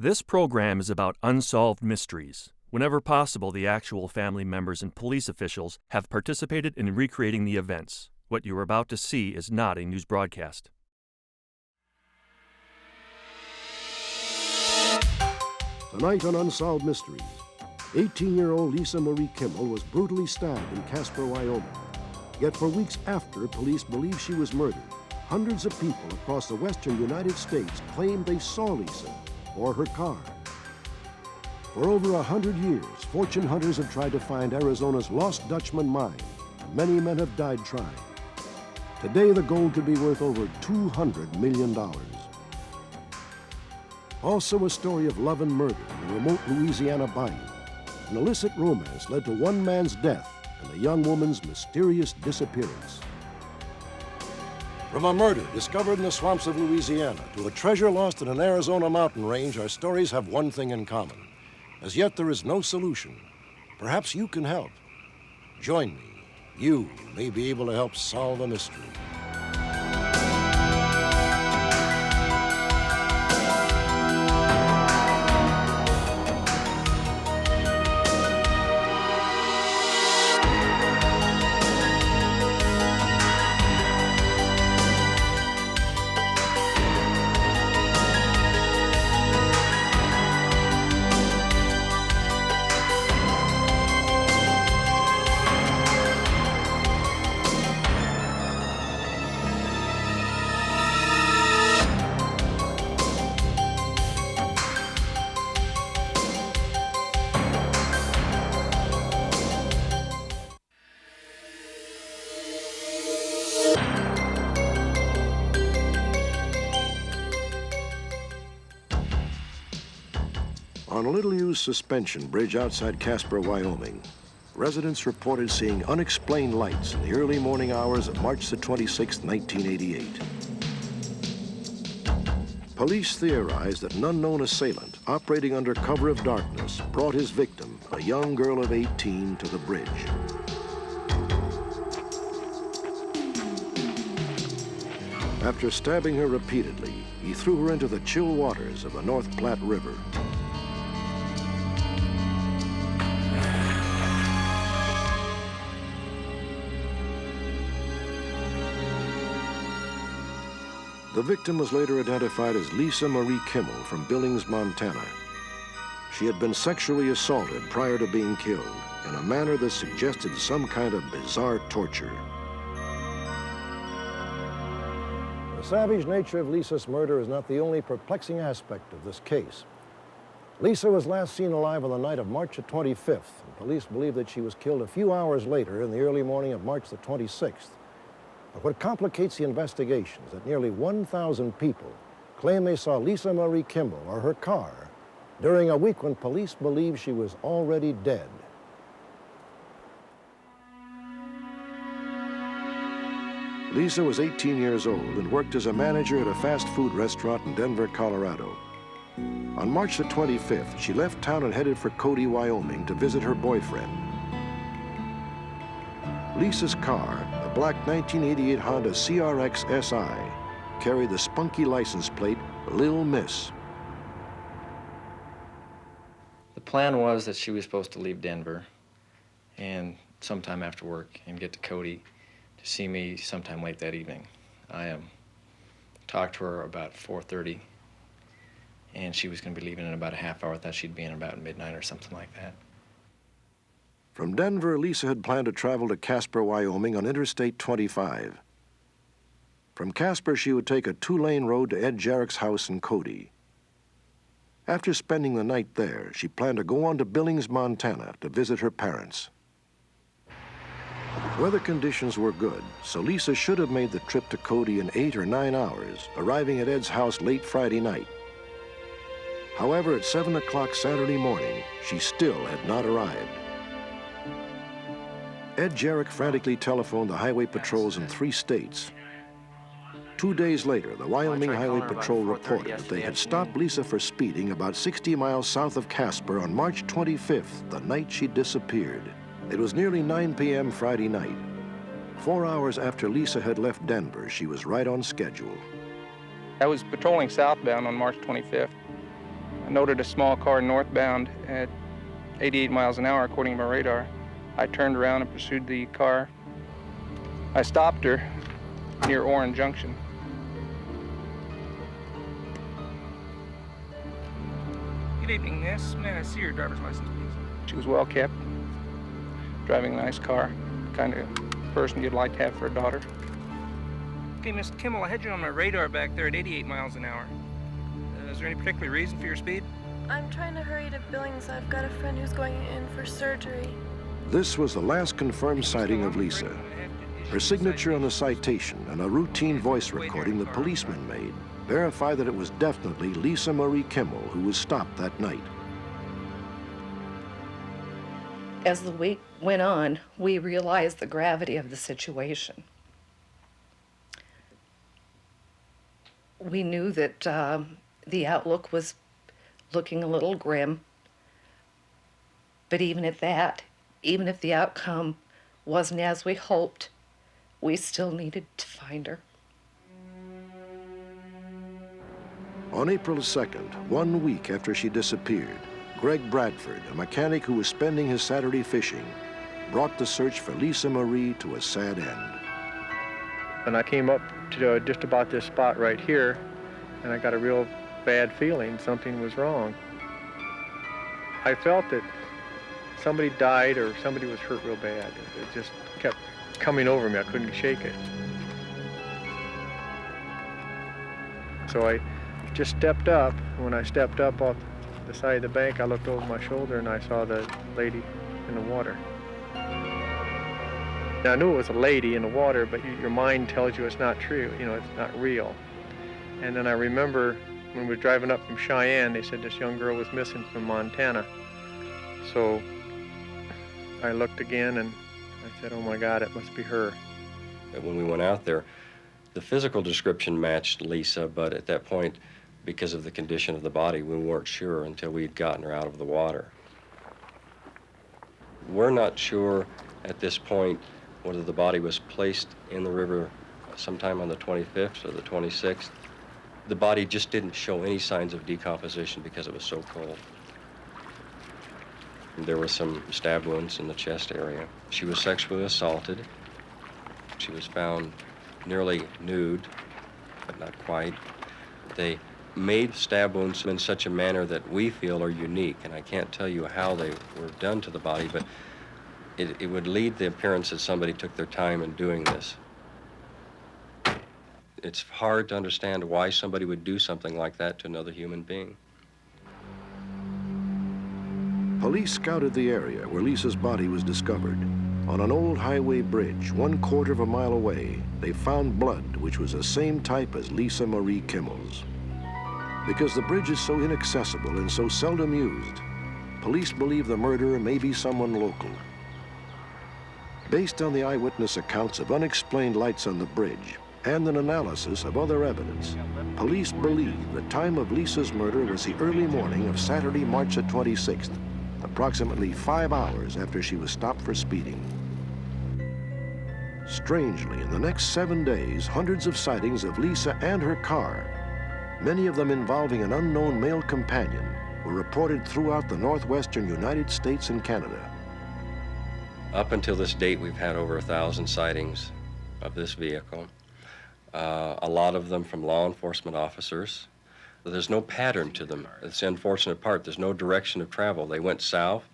This program is about unsolved mysteries. Whenever possible, the actual family members and police officials have participated in recreating the events. What you are about to see is not a news broadcast. Tonight on Unsolved Mysteries, 18-year-old Lisa Marie Kimmell was brutally stabbed in Casper, Wyoming. Yet for weeks after police believe she was murdered, hundreds of people across the western United States claimed they saw Lisa or her car. For over 100 years, fortune hunters have tried to find Arizona's Lost Dutchman mine, and many men have died trying. Today, the gold could be worth over $200 million. Also a story of love and murder in the remote Louisiana bayou. An illicit romance led to one man's death and a young woman's mysterious disappearance. From a murder discovered in the swamps of Louisiana to a treasure lost in an Arizona mountain range, our stories have one thing in common. As yet, there is no solution. Perhaps you can help. Join me. You may be able to help solve a mystery. On a little-used suspension bridge outside Casper, Wyoming, residents reported seeing unexplained lights in the early morning hours of March the 26th, 1988. Police theorized that an unknown assailant, operating under cover of darkness, brought his victim, a young girl of 18, to the bridge. After stabbing her repeatedly, he threw her into the chill waters of the North Platte River. The victim was later identified as Lisa Marie Kimmell from Billings, Montana. She had been sexually assaulted prior to being killed in a manner that suggested some kind of bizarre torture. The savage nature of Lisa's murder is not the only perplexing aspect of this case. Lisa was last seen alive on the night of March the 25th, and police believe that she was killed a few hours later in the early morning of March the 26th. But what complicates the investigation is that nearly 1,000 people claim they saw Lisa Marie Kimmell or her car during a week when police believe she was already dead. Lisa was 18 years old and worked as a manager at a fast food restaurant in Denver, Colorado. On March the 25th, she left town and headed for Cody, Wyoming to visit her boyfriend. Lisa's car, a black 1988 Honda CRX SI, carried the spunky license plate Lil Miss. The plan was that she was supposed to leave Denver and sometime after work and get to Cody to see me sometime late that evening. I talked to her about 4:30, and she was going to be leaving in about a half hour. I thought she'd be in about midnight or something like that. From Denver, Lisa had planned to travel to Casper, Wyoming on Interstate 25. From Casper, she would take a 2-lane road to Ed Jarrett's house in Cody. After spending the night there, she planned to go on to Billings, Montana to visit her parents. Weather conditions were good, so Lisa should have made the trip to Cody in 8 or 9 hours, arriving at Ed's house late Friday night. However, at 7 o'clock Saturday morning, she still had not arrived. Ed Jarrett frantically telephoned the highway patrols in 3 states. 2 days later, the Wyoming Highway Patrol reported that they had stopped Lisa for speeding about 60 miles south of Casper on March 25th, the night she disappeared. It was nearly 9 p.m. Friday night. 4 hours after Lisa had left Denver, she was right on schedule. I was patrolling southbound on March 25th. noted a small car northbound at 88 miles an hour, according to my radar. I turned around and pursued the car. I stopped her near Orange Junction. Good evening, miss. May I see your driver's license, please? She was well kept, driving a nice car, the kind of person you'd like to have for a daughter. Okay, Miss Kimmell, I had you on my radar back there at 88 miles an hour. Is there any particular reason for your speed? I'm trying to hurry to Billings. I've got a friend who's going in for surgery. This was the last confirmed sighting of Lisa. Her signature on the citation and a routine voice recording the policeman made verify that it was definitely Lisa Marie Kimmell who was stopped that night. As the week went on, we realized the gravity of the situation. We knew that the outlook was looking a little grim, but even at that, even if the outcome wasn't as we hoped, we still needed to find her. On April 2nd, 1 week after she disappeared, Greg Bradford, a mechanic who was spending his Saturday fishing, brought the search for Lisa Marie to a sad end. And I came up to just about this spot right here, and I got a real bad feeling something was wrong. I felt that somebody died or somebody was hurt real bad. It just kept coming over me. I couldn't shake it. So I just stepped up. When I stepped up off the side of the bank, I looked over my shoulder and I saw the lady in the water. Now, I knew it was a lady in the water, but your mind tells you it's not true, you know, it's not real. And then I remember when we were driving up from Cheyenne, they said this young girl was missing from Montana. So I looked again and I said, oh my God, it must be her. When we went out there, the physical description matched Lisa, but at that point, because of the condition of the body, we weren't sure until we'd gotten her out of the water. We're not sure at this point whether the body was placed in the river sometime on the 25th or the 26th. The body just didn't show any signs of decomposition because it was so cold. There were some stab wounds in the chest area. She was sexually assaulted. She was found nearly nude, but not quite. They made stab wounds in such a manner that we feel are unique, and I can't tell you how they were done to the body, but it would lead the appearance that somebody took their time in doing this. It's hard to understand why somebody would do something like that to another human being. Police scouted the area where Lisa's body was discovered. On an old highway bridge, 1/4 of a mile away, they found blood which was the same type as Lisa Marie Kimmell's. Because the bridge is so inaccessible and so seldom used, police believe the murderer may be someone local. Based on the eyewitness accounts of unexplained lights on the bridge and an analysis of other evidence, police believe the time of Lisa's murder was the early morning of Saturday, March the 26th, approximately 5 hours after she was stopped for speeding. Strangely, in the next 7 days, hundreds of sightings of Lisa and her car, many of them involving an unknown male companion, were reported throughout the northwestern United States and Canada. Up until this date, we've had over 1,000 sightings of this vehicle. A lot of them from law enforcement officers. There's no pattern to them. It's the unfortunate part. There's no direction of travel. They went south,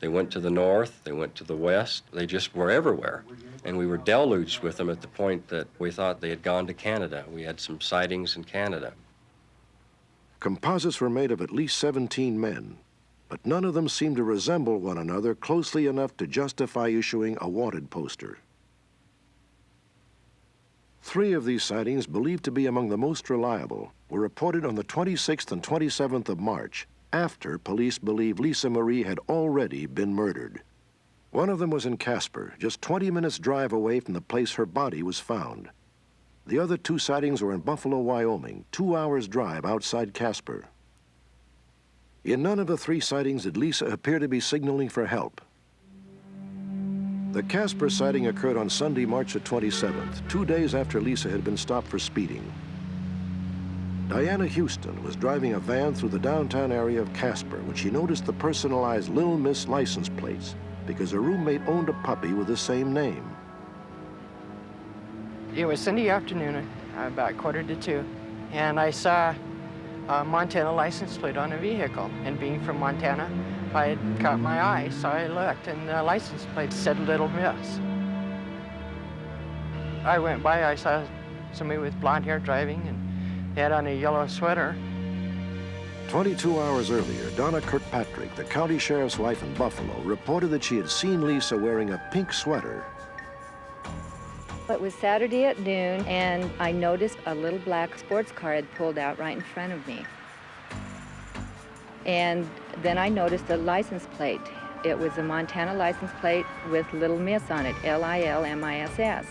they went to the north, they went to the west. They just were everywhere. And we were deluged with them at the point that we thought they had gone to Canada. We had some sightings in Canada. Composites were made of at least 17 men, but none of them seemed to resemble one another closely enough to justify issuing a wanted poster. 3 of these sightings, believed to be among the most reliable, were reported on the 26th and 27th of March, after police believe Lisa Marie had already been murdered. One of them was in Casper, just 20 minutes drive away from the place her body was found. The other 2 sightings were in Buffalo, Wyoming, 2 hours drive outside Casper. In none of the 3 sightings did Lisa appear to be signaling for help. The Casper sighting occurred on Sunday, March the 27th, 2 days after Lisa had been stopped for speeding. Diana Houston was driving a van through the downtown area of Casper when she noticed the personalized Little Miss license plates because her roommate owned a puppy with the same name. It was Sunday afternoon, about 1:45, and I saw a Montana license plate on a vehicle. And being from Montana, it caught my eye, so I looked, and the license plate said Little Miss. I went by, I saw somebody with blonde hair driving, and he had on a yellow sweater. 22 hours earlier, Donna Kirkpatrick, the county sheriff's wife in Buffalo, reported that she had seen Lisa wearing a pink sweater. It was Saturday at noon, and I noticed a little black sports car had pulled out right in front of me. And then I noticed a license plate. It was a Montana license plate with Little Miss on it, Lilmiss.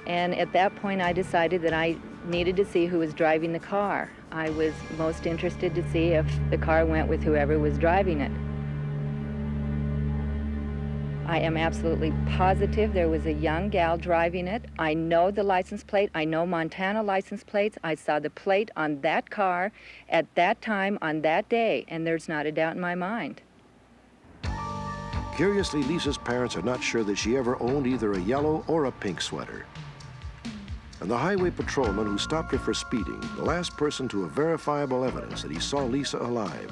And at that point, I decided that I needed to see who was driving the car. I was most interested to see if the car went with whoever was driving it. I am absolutely positive there was a young gal driving it. I know the license plate. I know Montana license plates. I saw the plate on that car at that time on that day, and there's not a doubt in my mind. Curiously, Lisa's parents are not sure that she ever owned either a yellow or a pink sweater. And the highway patrolman who stopped her for speeding, the last person to have verifiable evidence that he saw Lisa alive,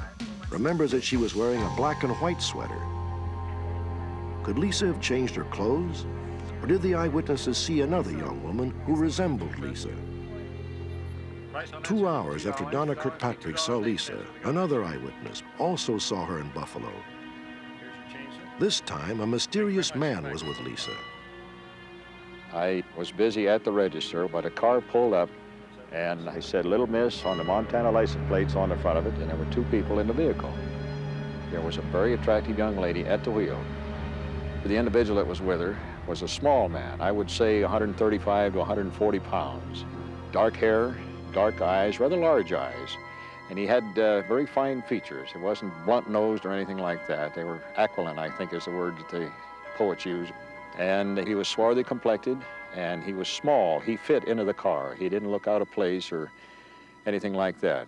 remembers that she was wearing a black and white sweater. Could Lisa have changed her clothes? Or did the eyewitnesses see another young woman who resembled Lisa? 2 hours after Donna Kirkpatrick saw Lisa, another eyewitness also saw her in Buffalo. This time, a mysterious man was with Lisa. I was busy at the register, but a car pulled up, and I said, Little Miss on the Montana license plates on the front of it, and there were two people in the vehicle. There was a very attractive young lady at the wheel. The individual that was with her was a small man, I would say 135 to 140 pounds. Dark hair, dark eyes, rather large eyes, and he had very fine features. It wasn't blunt-nosed or anything like that. They were aquiline, I think is the word that the poets use. And he was swarthy complected, and he was small. He fit into the car. He didn't look out of place or anything like that.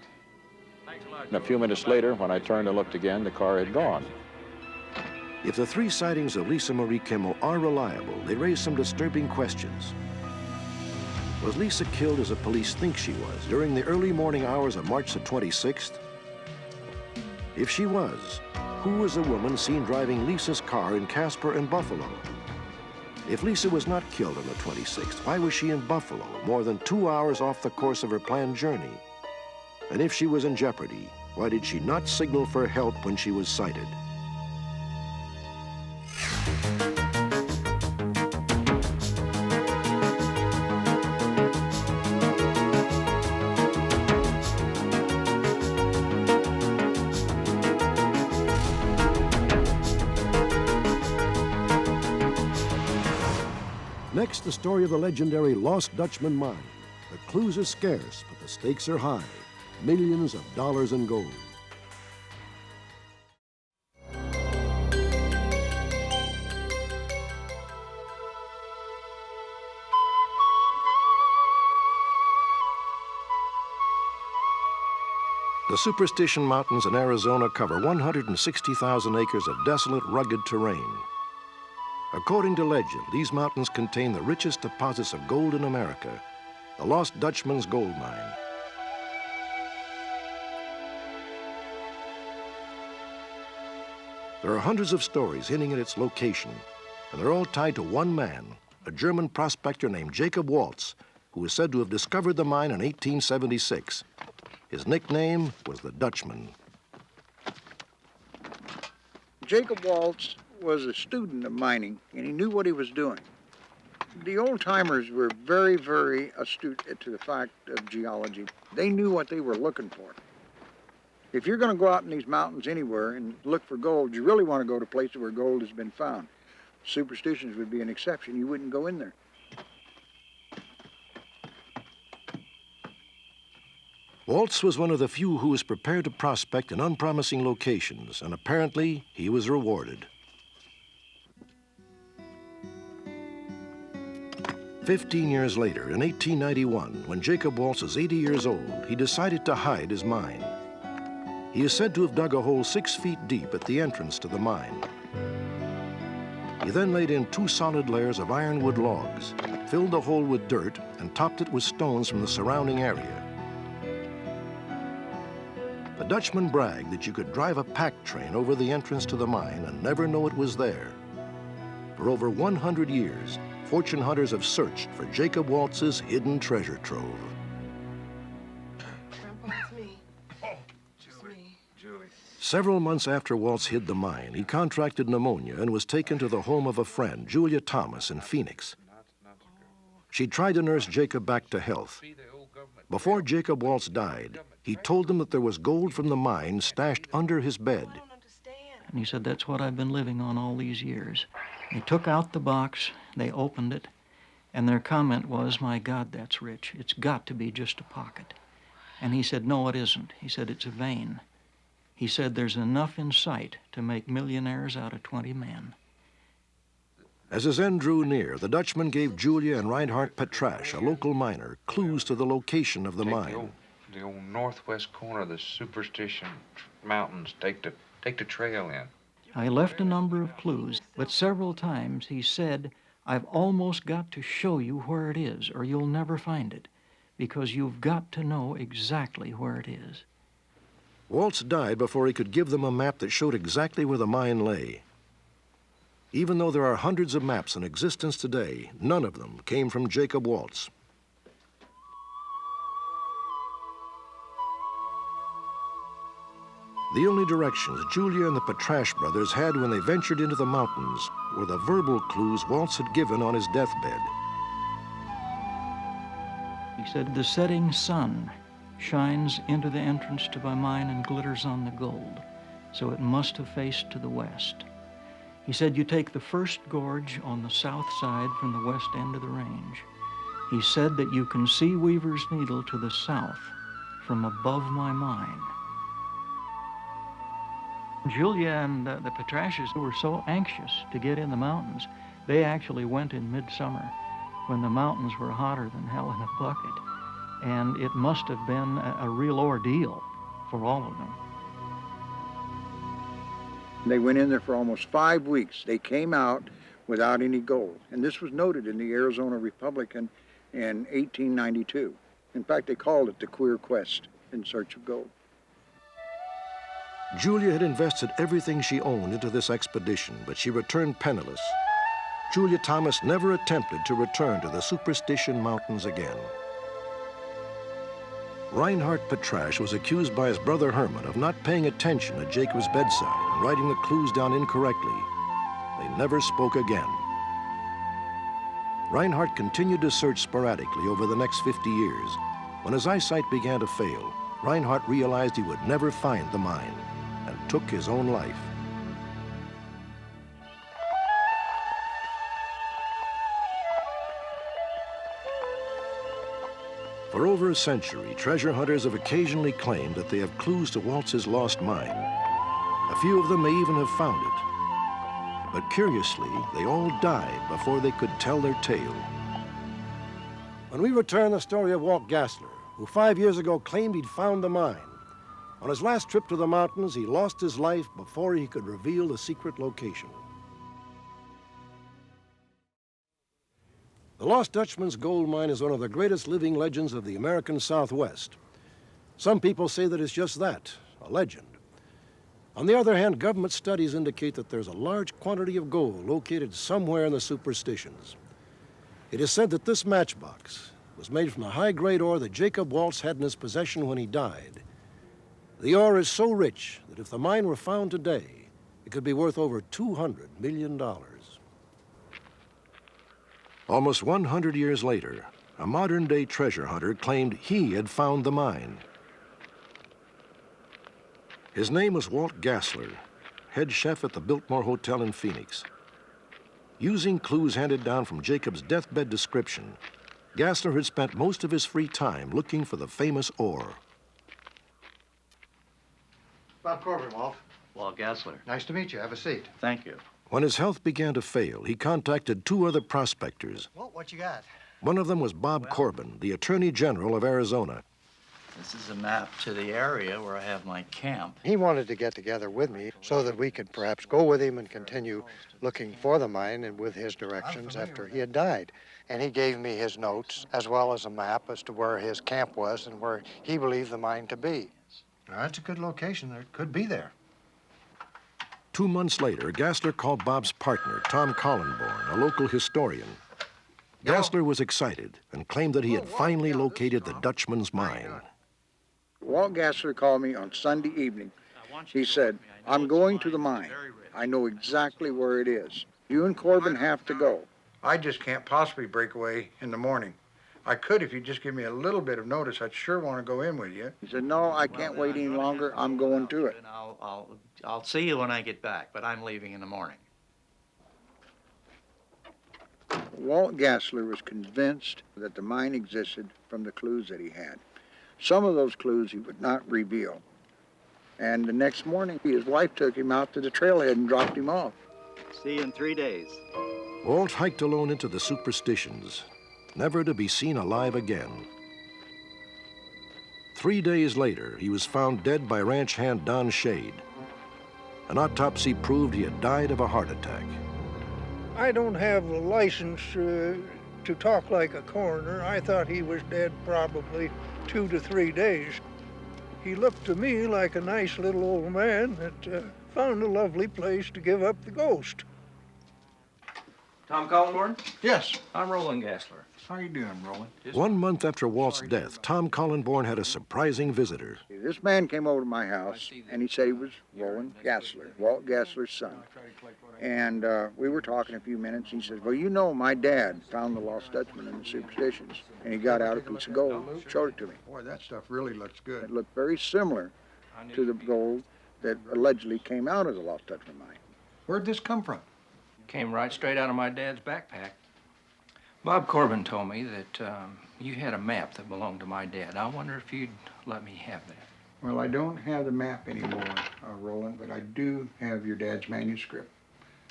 And a few minutes later, when I turned and looked again, the car had gone. If the three sightings of Lisa Marie Kimmell are reliable, they raise some disturbing questions. Was Lisa killed as the police think she was during the early morning hours of March the 26th? If she was, who was the woman seen driving Lisa's car in Casper and Buffalo? If Lisa was not killed on the 26th, why was she in Buffalo, more than 2 hours off the course of her planned journey? And if she was in jeopardy, why did she not signal for help when she was sighted? Next, the story of the legendary Lost Dutchman mine. The clues are scarce, but the stakes are high. Millions of dollars in gold. The Superstition Mountains in Arizona cover 160,000 acres of desolate, rugged terrain. According to legend, these mountains contain the richest deposits of gold in America, the Lost Dutchman's gold mine. There are hundreds of stories hinting at its location, and they're all tied to one man, a German prospector named Jacob Waltz, who is said to have discovered the mine in 1876. His nickname was the Dutchman. Jacob Waltz was a student of mining, and he knew what he was doing. The old-timers were very, very astute to the fact of geology. They knew what they were looking for. If you're going to go out in these mountains anywhere and look for gold, you really want to go to places where gold has been found. Superstitions would be an exception. You wouldn't go in there. Waltz was one of the few who was prepared to prospect in unpromising locations, and apparently he was rewarded. 15 years later, in 1891, when Jacob Waltz was 80 years old, he decided to hide his mine. He is said to have dug a hole 6 feet deep at the entrance to the mine. He then laid in 2 solid layers of ironwood logs, filled the hole with dirt, and topped it with stones from the surrounding area. The Dutchman bragged that you could drive a pack train over the entrance to the mine and never know it was there. For over 100 years, fortune hunters have searched for Jacob Waltz's hidden treasure trove. Grandpa, it's me. Julie. Several months after Waltz hid the mine, he contracted pneumonia and was taken to the home of a friend, Julia Thomas, in Phoenix. She tried to nurse Jacob back to health. Before Jacob Waltz died, he told them that there was gold from the mine stashed under his bed. And he said, that's what I've been living on all these years. They took out the box, they opened it, and their comment was, my God, that's rich. It's got to be just a pocket. And he said, no, it isn't. He said, it's a vein. He said, there's enough in sight to make millionaires out of 20 men. As his end drew near, the Dutchman gave Julia and Reinhard Petrasch, a local miner, clues to the location of the mine. The old northwest corner of the Superstition Mountains. Take the trail in. I left a number of clues, but several times he said, I've almost got to show you where it is, or you'll never find it, because you've got to know exactly where it is. Waltz died before he could give them a map that showed exactly where the mine lay. Even though there are hundreds of maps in existence today, none of them came from Jacob Waltz. The only directions Julia and the Petrasch brothers had when they ventured into the mountains were the verbal clues Waltz had given on his deathbed. He said, the setting sun shines into the entrance to my mine and glitters on the gold, so it must have faced to the west. He said, you take the first gorge on the south side from the west end of the range. He said that you can see Weaver's Needle to the south from above my mine. Julia and the Petrasches were so anxious to get in the mountains, they actually went in midsummer when the mountains were hotter than hell in a bucket. And it must have been a real ordeal for all of them. They went in there for almost 5 weeks. They came out without any gold. And this was noted in the Arizona Republican in 1892. In fact, they called it the Queer Quest in search of gold. Julia had invested everything she owned into this expedition, but she returned penniless. Julia Thomas never attempted to return to the Superstition Mountains again. Reinhard Petrasch was accused by his brother Herman of not paying attention at Jacob's bedside and writing the clues down incorrectly. They never spoke again. Reinhard continued to search sporadically over the next 50 years. When his eyesight began to fail, Reinhard realized he would never find the mine and took his own life. For over a century, treasure hunters have occasionally claimed that they have clues to Waltz's lost mine. A few of them may even have found it. But curiously, they all died before they could tell their tale. When we return the story of Walt Gassler, who 5 years ago claimed he'd found the mine. On his last trip to the mountains, he lost his life before he could reveal the secret location. The Lost Dutchman's gold mine is one of the greatest living legends of the American Southwest. Some people say that it's just that, a legend. On the other hand, government studies indicate that there's a large quantity of gold located somewhere in the Superstitions. It is said that this matchbox was made from the high-grade ore that Jacob Waltz had in his possession when he died. The ore is so rich that if the mine were found today, it could be worth over $200 million. Almost 100 years later, a modern-day treasure hunter claimed he had found the mine. His name was Walt Gassler, head chef at the Biltmore Hotel in Phoenix. Using clues handed down from Jacob's deathbed description, Gassler had spent most of his free time looking for the famous ore. Bob Corbin, Walt. Walt Gassler. Nice to meet you. Have a seat. Thank you. When his health began to fail, he contacted two other prospectors. Well, what you got? One of them was Bob Corbin, the Attorney General of Arizona. This is a map to the area where I have my camp. He wanted to get together with me so that we could perhaps go with him and continue looking for the mine and with his directions after he had died. And he gave me his notes as well as a map as to where his camp was and where he believed the mine to be. Now, that's a good location. It could be there. 2 months later, Gassler called Bob's partner, Tom Collenborn, a local historian. Gassler was excited and claimed that he had finally located the Dutchman's mine. Walt Gassler called me on Sunday evening. He said, I'm going to the mine. I know exactly where it is. You and Corbin have to go. I just can't possibly break away in the morning. I could if you just give me a little bit of notice. I'd sure want to go in with you. He said, no, I can't wait any longer. I'm going to it. I'll see you when I get back, but I'm leaving in the morning. Walt Gassler was convinced that the mine existed from the clues that he had. Some of those clues he would not reveal. And the next morning, his wife took him out to the trailhead and dropped him off. See you in 3 days. Walt hiked alone into the superstitions, never to be seen alive again. 3 days later, he was found dead by ranch hand Don Shade. An autopsy proved he had died of a heart attack. I don't have a license to talk like a coroner. I thought he was dead probably 2 to 3 days. He looked to me like a nice little old man that found a lovely place to give up the ghost. Tom Collenborn? Yes. I'm Roland Gassler. How you doing, Roland? 1 month after Walt's death, Tom Collenborn had a surprising visitor. This man came over to my house, and he said he was Roland Gassler, Walt Gassler's son. And we were talking a few minutes. He says, well, you know, my dad found the Lost Dutchman in the superstitions. And he got out a piece of gold, showed it to me. Boy, that stuff really looks good. It looked very similar to the gold that allegedly came out of the Lost Dutchman mine. Where'd this come from? Came right straight out of my dad's backpack. Bob Corbin told me that you had a map that belonged to my dad. I wonder if you'd let me have that. Well, I don't have the map anymore, Roland, but I do have your dad's manuscript.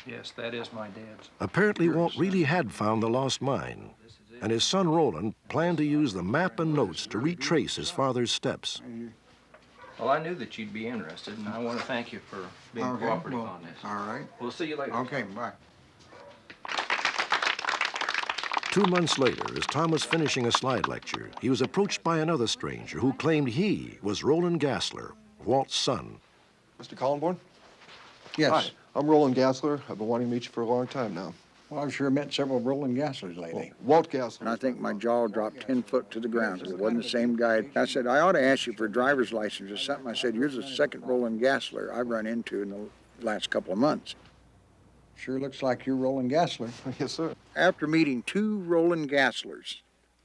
Yes, that is my dad's. Apparently, Walt really had found the lost mine, and his son Roland planned to use the map and notes to retrace his father's steps. Well, I knew that you'd be interested, and I want to thank you for being cooperative on this. All right. We'll see you later. Okay, bye. 2 months later, as Tom was finishing a slide lecture, he was approached by another stranger who claimed he was Roland Gassler, Walt's son. Mr. Collenborn? Yes. Hi, I'm Roland Gassler. I've been wanting to meet you for a long time now. Well, I've sure met several Roland Gasslers lately. Well, Walt Gassler. And I think my jaw dropped 10 foot to the ground because it wasn't the same guy. I said, I ought to ask you for a driver's license or something. I said, you're the second Roland Gassler I've run into in the last couple of months. Sure looks like you're Roland Gassler. Yes, sir. After meeting 2 Roland Gasslers,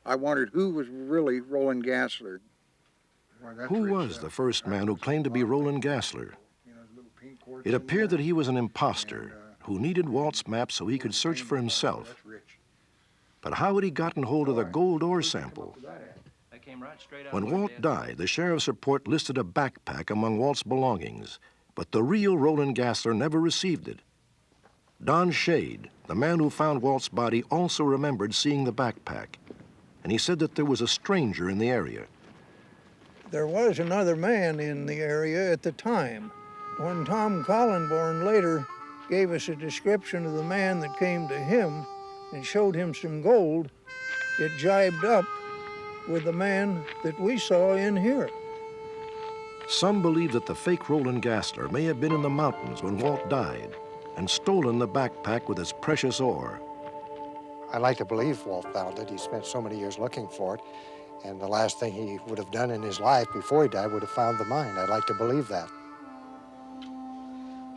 I wondered who was really Roland Gassler. Who was the first man who claimed to be Roland Gassler? It appeared that he was an imposter who needed Walt's map so he could search for himself. But how had he gotten hold of the gold ore sample? When Walt died, the sheriff's report listed a backpack among Walt's belongings, but the real Roland Gassler never received it. Don Shade, the man who found Walt's body, also remembered seeing the backpack, and he said that there was a stranger in the area. There was another man in the area at the time. When Tom Collenborn later gave us a description of the man that came to him and showed him some gold, it jibed up with the man that we saw in here. Some believe that the fake Roland Gassler may have been in the mountains when Walt died and stolen the backpack with its precious ore. I like to believe Walt found it. He spent so many years looking for it, and the last thing he would have done in his life before he died would have found the mine. I'd like to believe that.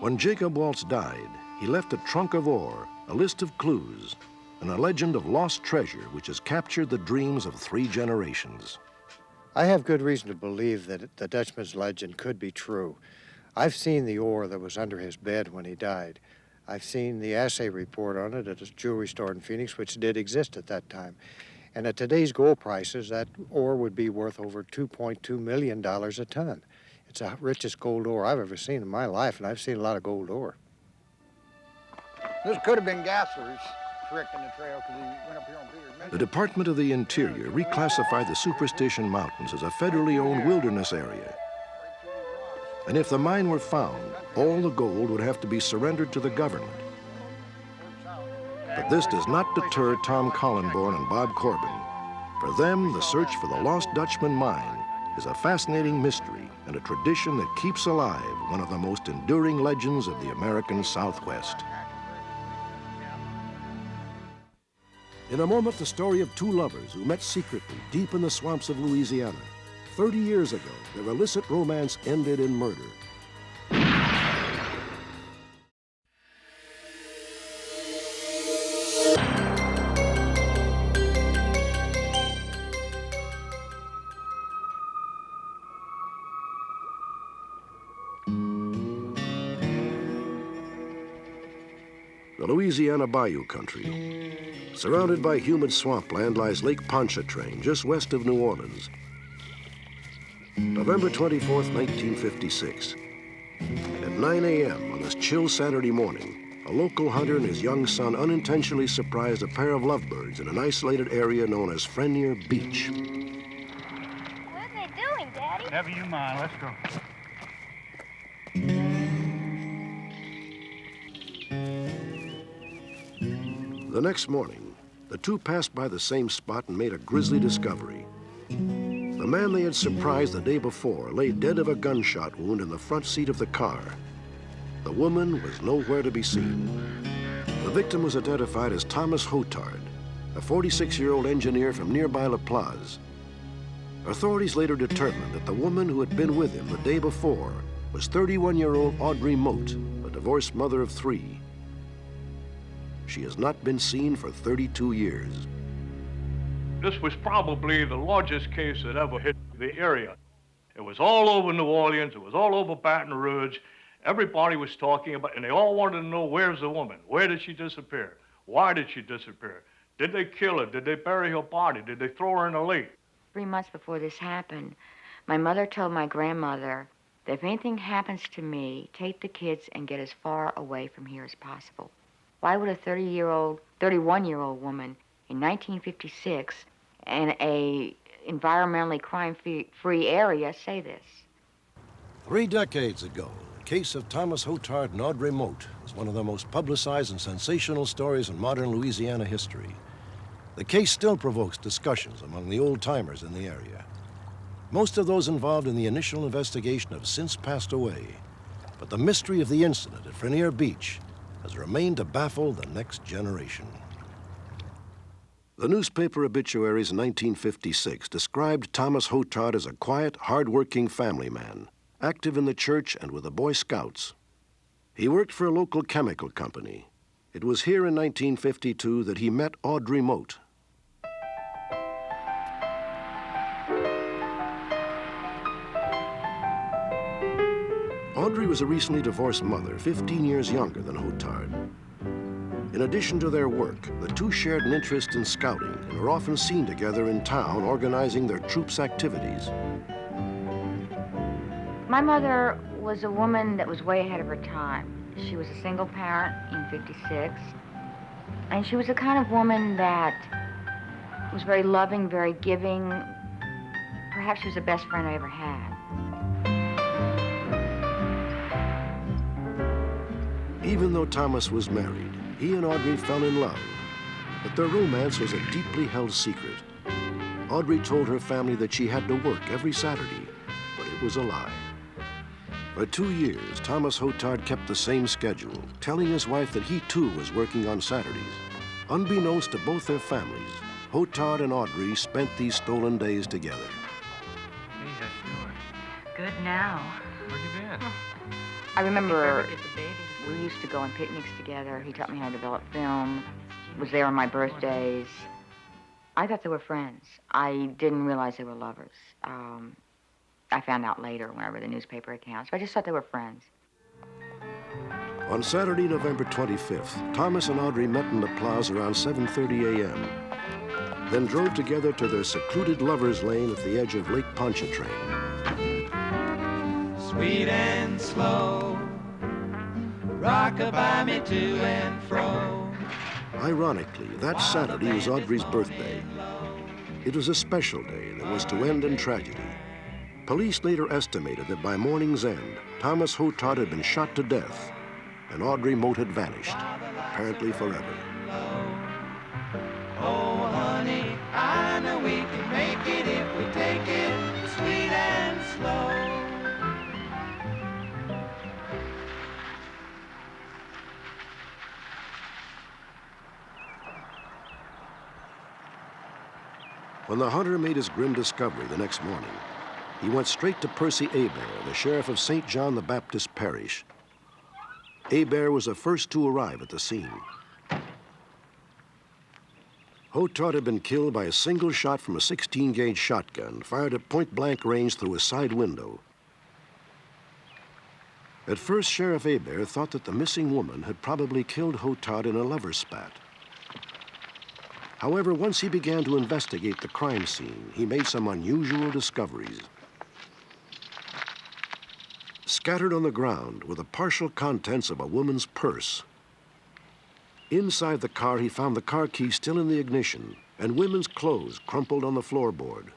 When Jacob Waltz died, he left a trunk of ore, a list of clues, and a legend of lost treasure which has captured the dreams of 3 generations. I have good reason to believe that the Dutchman's legend could be true. I've seen the ore that was under his bed when he died. I've seen the assay report on it at a jewelry store in Phoenix, which did exist at that time. And at today's gold prices, that ore would be worth over $2.2 million a ton. It's the richest gold ore I've ever seen in my life, and I've seen a lot of gold ore. This could have been Gassler's trick in the trail because he went up here on Peter's Mission. The Department of the Interior reclassified the Superstition Mountains as a federally owned wilderness area. And if the mine were found, all the gold would have to be surrendered to the government. But this does not deter Tom Collenborn and Bob Corbin. For them, the search for the Lost Dutchman mine is a fascinating mystery and a tradition that keeps alive one of the most enduring legends of the American Southwest. In a moment, the story of two lovers who met secretly deep in the swamps of Louisiana. 30 years ago, their illicit romance ended in murder. The Louisiana bayou country. Surrounded by humid swampland lies Lake Pontchartrain, just west of New Orleans. November 24th, 1956. At 9 a.m. on this chill Saturday morning, a local hunter and his young son unintentionally surprised a pair of lovebirds in an isolated area known as Frenier Beach. What are they doing, Daddy? Never you mind. Let's go. The next morning, the two passed by the same spot and made a grisly discovery. The man they had surprised the day before lay dead of a gunshot wound in the front seat of the car. The woman was nowhere to be seen. The victim was identified as Thomas Hotard, a 46-year-old engineer from nearby La Plaza. Authorities later determined that the woman who had been with him the day before was 31-year-old Audrey Mote, a divorced mother of 3. She has not been seen for 32 years. This was probably the largest case that ever hit the area. It was all over New Orleans. It was all over Baton Rouge. Everybody was talking about, and they all wanted to know, where's the woman? Where did she disappear? Why did she disappear? Did they kill her? Did they bury her body? Did they throw her in a lake? 3 months before this happened, my mother told my grandmother that if anything happens to me, take the kids and get as far away from here as possible. Why would a 31-year-old woman in 1956 in a environmentally crime-free area say this? 3 decades ago, the case of Thomas Hotard and Audrey Mote was one of the most publicized and sensational stories in modern Louisiana history. The case still provokes discussions among the old-timers in the area. Most of those involved in the initial investigation have since passed away, but the mystery of the incident at Frenier Beach has remained to baffle the next generation. The newspaper obituaries in 1956 described Thomas Hotard as a quiet, hard-working family man, active in the church and with the Boy Scouts. He worked for a local chemical company. It was here in 1952 that he met Audrey Mote. Audrey was a recently divorced mother, 15 years younger than Hotard. In addition to their work, the two shared an interest in scouting and were often seen together in town organizing their troops' activities. My mother was a woman that was way ahead of her time. She was a single parent in '56, and she was the kind of woman that was very loving, very giving. Perhaps she was the best friend I ever had. Even though Thomas was married, he and Audrey fell in love, but their romance was a deeply held secret. Audrey told her family that she had to work every Saturday, but it was a lie. For 2 years, Thomas Hotard kept the same schedule, telling his wife that he too was working on Saturdays. Unbeknownst to both their families, Hotard and Audrey spent these stolen days together. Hey, how you doing? Good now. Where you been? I remember we used to go on picnics together. He taught me how to develop film, was there on my birthdays. I thought they were friends. I didn't realize they were lovers. I found out later when I read the newspaper accounts, but I just thought they were friends. On Saturday, November 25th, Thomas and Audrey met in the plaza around 7:30 a.m., then drove together to their secluded lover's lane at the edge of Lake Pontchartrain. Sweet and slow, rock-a-bye me to and fro. Ironically, that Saturday was Audrey's birthday. It was a special day that was to end in tragedy. Police later estimated that by morning's end, Thomas Hotard had been shot to death, and Audrey Mote had vanished, apparently forever. Oh, honey, I know we can make it if we take it sweet and slow. When the hunter made his grim discovery the next morning, he went straight to Percy Hebert, the sheriff of St. John the Baptist Parish. Hebert was the first to arrive at the scene. Hotard had been killed by a single shot from a 16-gauge shotgun fired at point-blank range through a side window. At first, Sheriff Hebert thought that the missing woman had probably killed Hotard in a lover's spat. However, once he began to investigate the crime scene, he made some unusual discoveries. Scattered on the ground were the partial contents of a woman's purse. Inside the car, he found the car key still in the ignition and women's clothes crumpled on the floorboard.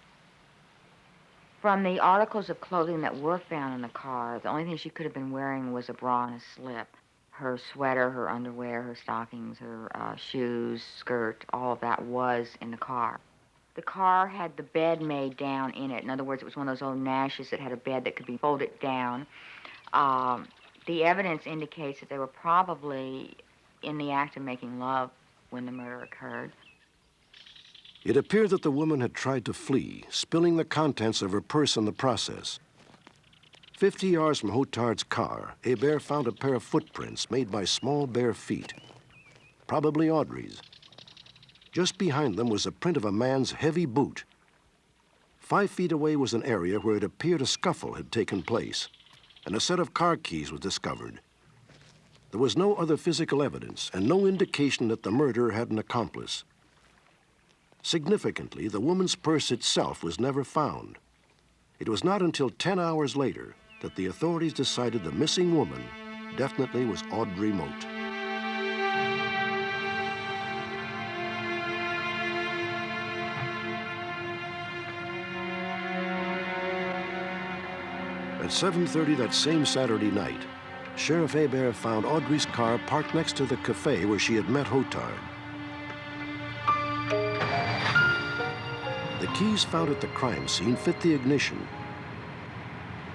From the articles of clothing that were found in the car, the only thing she could have been wearing was a bra and a slip. Her sweater, her underwear, her stockings, her shoes, skirt, all of that was in the car. The car had the bed made down in it. In other words, it was one of those old Nashes that had a bed that could be folded down. The evidence indicates that they were probably in the act of making love when the murder occurred. It appeared that the woman had tried to flee, spilling the contents of her purse in the process. 50 yards from Hotard's car, Hebert found a pair of footprints made by small bare feet, probably Audrey's. Just behind them was the print of a man's heavy boot. 5 feet away was an area where it appeared a scuffle had taken place, and a set of car keys was discovered. There was no other physical evidence and no indication that the murderer had an accomplice. Significantly, the woman's purse itself was never found. It was not until 10 hours later that the authorities decided the missing woman definitely was Audrey Mote. At 7:30 that same Saturday night, Sheriff Hebert found Audrey's car parked next to the cafe where she had met Hotard. The keys found at the crime scene fit the ignition.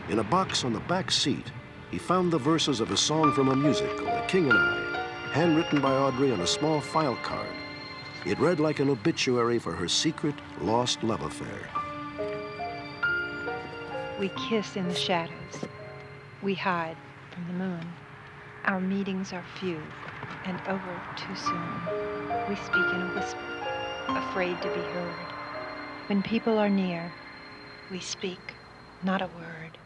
In a box on the back seat, he found the verses of a song from a musical, The King and I, handwritten by Audrey on a small file card. It read like an obituary for her secret, lost love affair. We kiss in the shadows. We hide from the moon. Our meetings are few and over too soon. We speak in a whisper, afraid to be heard. When people are near, we speak not a word.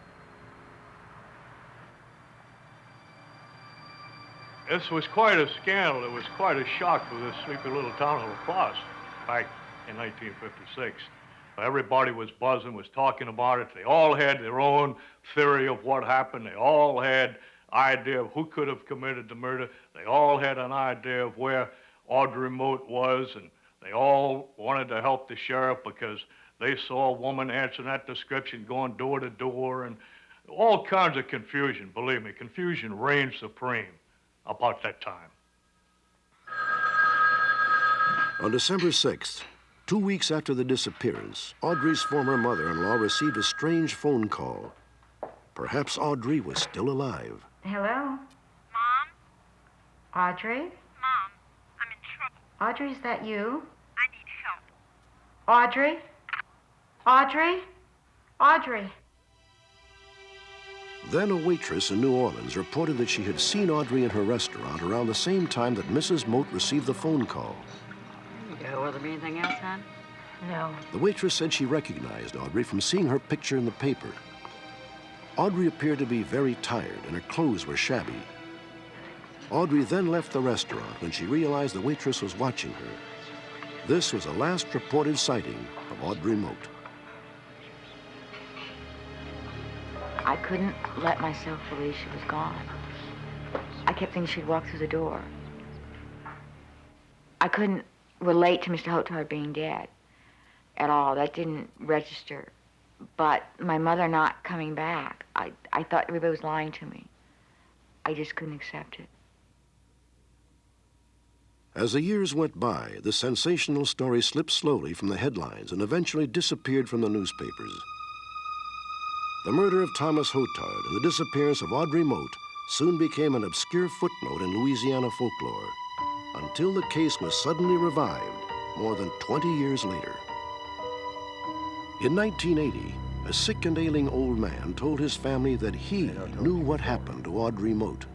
This was quite a scandal. It was quite a shock for this sleepy little town of La Crosse back in 1956. Everybody was buzzing, was talking about it. They all had their own theory of what happened. They all had idea of who could have committed the murder. They all had an idea of where Audrey Mote was, and they all wanted to help the sheriff because they saw a woman answering that description, going door to door, and all kinds of confusion. Believe me, confusion reigned supreme about that time. On December 6th, 2 weeks after the disappearance, Audrey's former mother-in-law received a strange phone call. Perhaps Audrey was still alive. Hello? Mom? Audrey? Mom, I'm in trouble. Audrey, is that you? I need help. Audrey? Audrey? Audrey? Then a waitress in New Orleans reported that she had seen Audrey in her restaurant around the same time that Mrs. Mote received the phone call. Will there be anything else, hon? No. The waitress said she recognized Audrey from seeing her picture in the paper. Audrey appeared to be very tired and her clothes were shabby. Audrey then left the restaurant when she realized the waitress was watching her. This was the last reported sighting of Audrey Mote. I couldn't let myself believe she was gone. I kept thinking she'd walk through the door. couldn't relate to Mr. Hotard being dead at all. That didn't register. But my mother not coming back, I thought everybody was lying to me. I just couldn't accept it. As the years went by, the sensational story slipped slowly from the headlines and eventually disappeared from the newspapers. The murder of Thomas Hotard and the disappearance of Audrey Mote soon became an obscure footnote in Louisiana folklore, until the case was suddenly revived more than 20 years later. In 1980, a sick and ailing old man told his family that he knew what happened to Audrey Mote.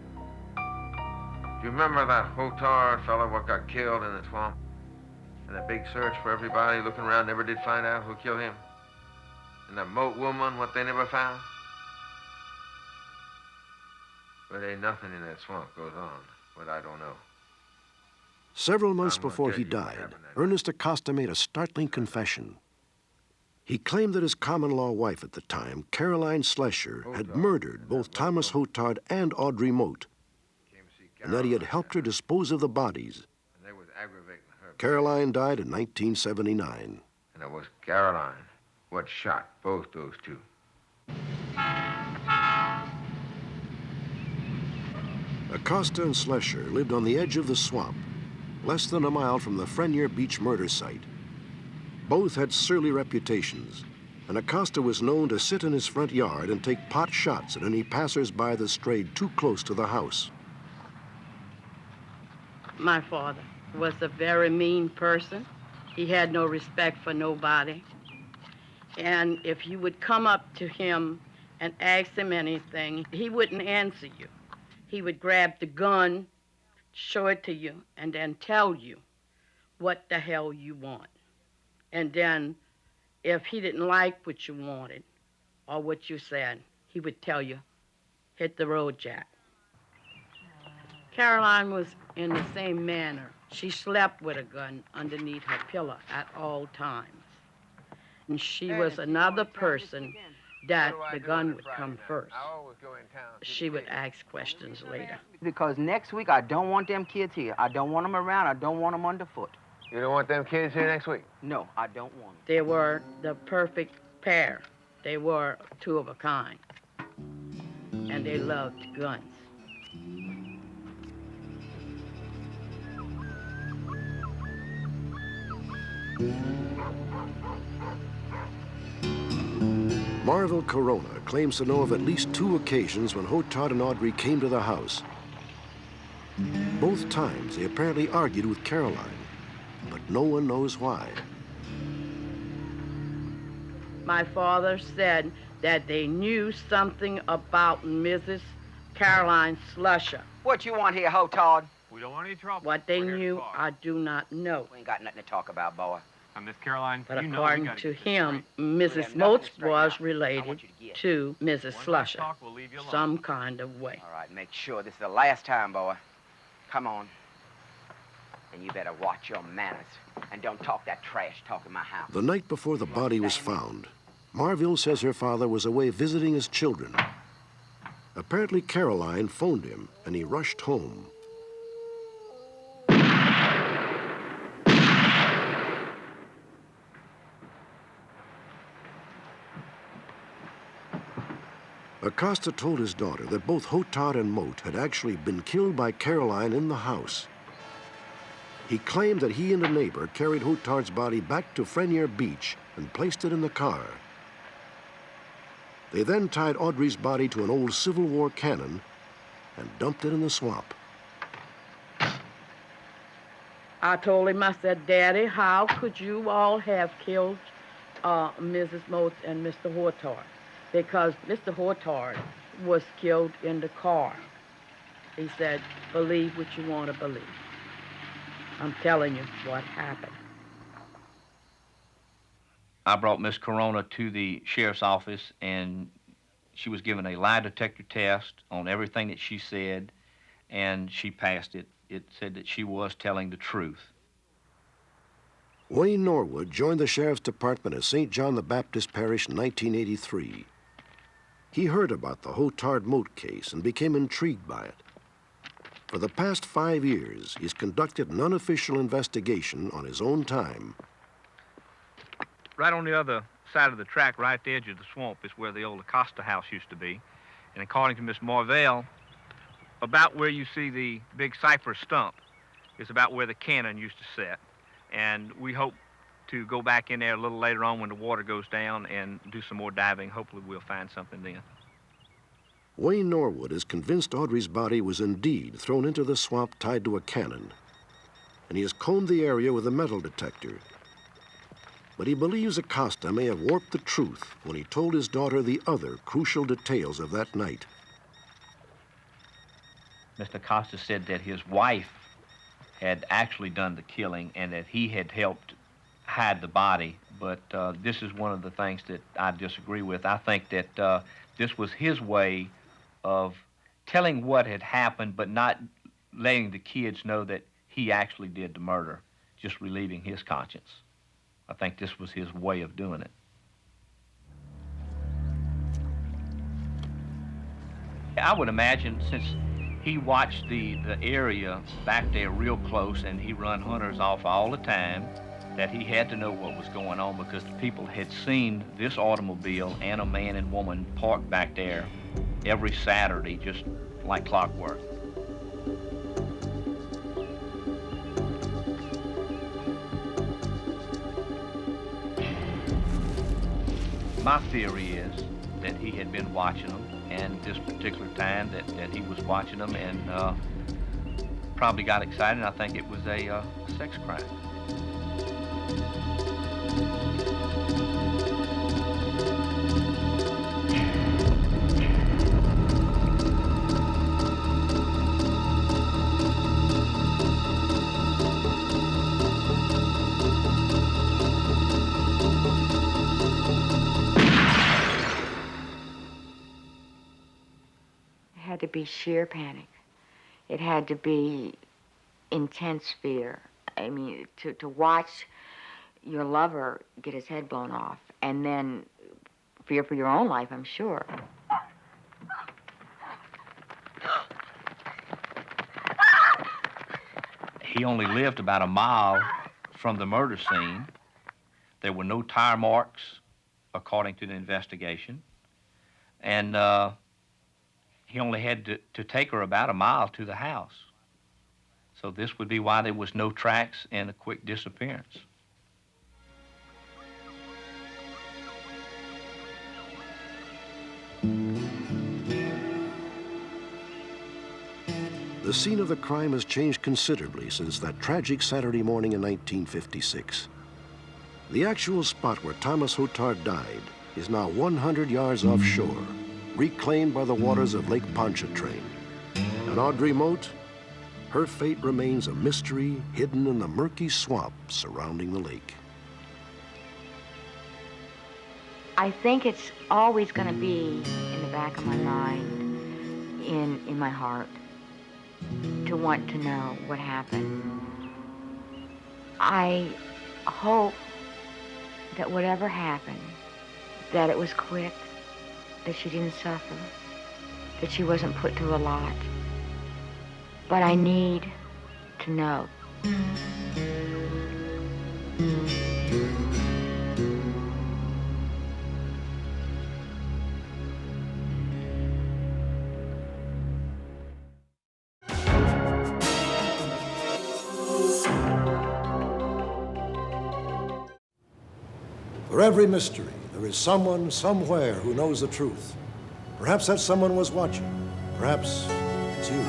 Do you remember that Hotard fellow what got killed in the swamp? And the big search for everybody looking around never did find out who killed him? And that Mote woman, what they never found? But ain't nothing in that swamp goes on, what I don't know. Several months before he died, Ernest Acosta made a startling confession. He claimed that his common-law wife at the time, Caroline Slesher, had murdered both Thomas Hotard and Audrey Mote, and that he had helped her dispose of the bodies. Caroline died in 1979. And it was Caroline what shot both those two. Acosta and Slesher lived on the edge of the swamp, less than a mile from the Frenier Beach murder site. Both had surly reputations, and Acosta was known to sit in his front yard and take pot shots at any passers-by that strayed too close to the house. My father was a very mean person. He had no respect for nobody. And if you would come up to him and ask him anything, he wouldn't answer you. He would grab the gun, show it to you, and then tell you what the hell you want. And then if he didn't like what you wanted or what you said, he would tell you, hit the road, Jack. Caroline was in the same manner. She slept with a gun underneath her pillow at all times. And she was another person that the gun would come first. She would ask questions later. Because next week, I don't want them kids here. I don't want them around. I don't want them underfoot. You don't want them kids here next week? No, I don't want them. They were the perfect pair. They were two of a kind. And they loved guns. Marville Corona claims to know of at least 2 occasions when Hotard and Audrey came to the house. Both times they apparently argued with Caroline, but no one knows why. My father said that they knew something about Mrs. Caroline Slusher. What you want here, Hotard? We don't want any trouble. What they knew, I do not know. We ain't got nothing to talk about, boy. Miss Caroline, but according to him, Mrs. Motes was related to Mrs. Slusher, some kind of way. All right, make sure this is the last time, boy. Come on. And you better watch your manners. And don't talk that trash talk in my house. The night before the body was found, Marville says her father was away visiting his children. Apparently, Caroline phoned him, and he rushed home. Acosta told his daughter that both Hotard and Mote had actually been killed by Caroline in the house. He claimed that he and a neighbor carried Hotard's body back to Frenier Beach and placed it in the car. They then tied Audrey's body to an old Civil War cannon and dumped it in the swamp. I told him, I said, Daddy, how could you all have killed Mrs. Motes and Mr. Hotard? Because Mr. Hotard was killed in the car. He said, believe what you want to believe. I'm telling you what happened. I brought Miss Corona to the sheriff's office, and she was given a lie detector test on everything that she said, and she passed it. It said that she was telling the truth. Wayne Norwood joined the sheriff's department at St. John the Baptist Parish in 1983. He heard about the Hotard Mote case and became intrigued by it. For the past 5 years, he's conducted an unofficial investigation on his own time. Right on the other side of the track, right at the edge of the swamp, is where the old Acosta house used to be. And according to Miss Marvell, about where you see the big cypress stump is about where the cannon used to set. And we hope to go back in there a little later on when the water goes down and do some more diving. Hopefully we'll find something then. Wayne Norwood is convinced Audrey's body was indeed thrown into the swamp tied to a cannon, and he has combed the area with a metal detector. But he believes Acosta may have warped the truth when he told his daughter the other crucial details of that night. Mr. Acosta said that his wife had actually done the killing and that he had helped hide the body, but this is one of the things that I disagree with. I think that this was his way of telling what had happened, but not letting the kids know that he actually did the murder, just relieving his conscience. I think this was his way of doing it. I would imagine, since he watched the area back there real close and he run hunters off all the time, that he had to know what was going on, because the people had seen this automobile and a man and woman parked back there every Saturday, just like clockwork. My theory is that he had been watching them, and this particular time that he was watching them and probably got excited, and I think it was a sex crime. It had to be sheer panic. It had to be intense fear. I mean, to watch your lover get his head blown off, and then fear for your own life, I'm sure. He only lived about a mile from the murder scene. There were no tire marks, according to the investigation. And he only had to take her about a mile to the house. So this would be why there was no tracks and a quick disappearance. The scene of the crime has changed considerably since that tragic Saturday morning in 1956. The actual spot where Thomas Hotard died is now 100 yards offshore, reclaimed by the waters of Lake Pontchartrain. And Audrey Mote, her fate remains a mystery hidden in the murky swamp surrounding the lake. I think it's always going to be in the back of my mind, in my heart, to want to know what happened. I hope that whatever happened, that it was quick, that she didn't suffer, that she wasn't put through a lot. But I need to know. For every mystery, there is someone somewhere who knows the truth. Perhaps that someone was watching. Perhaps it's you.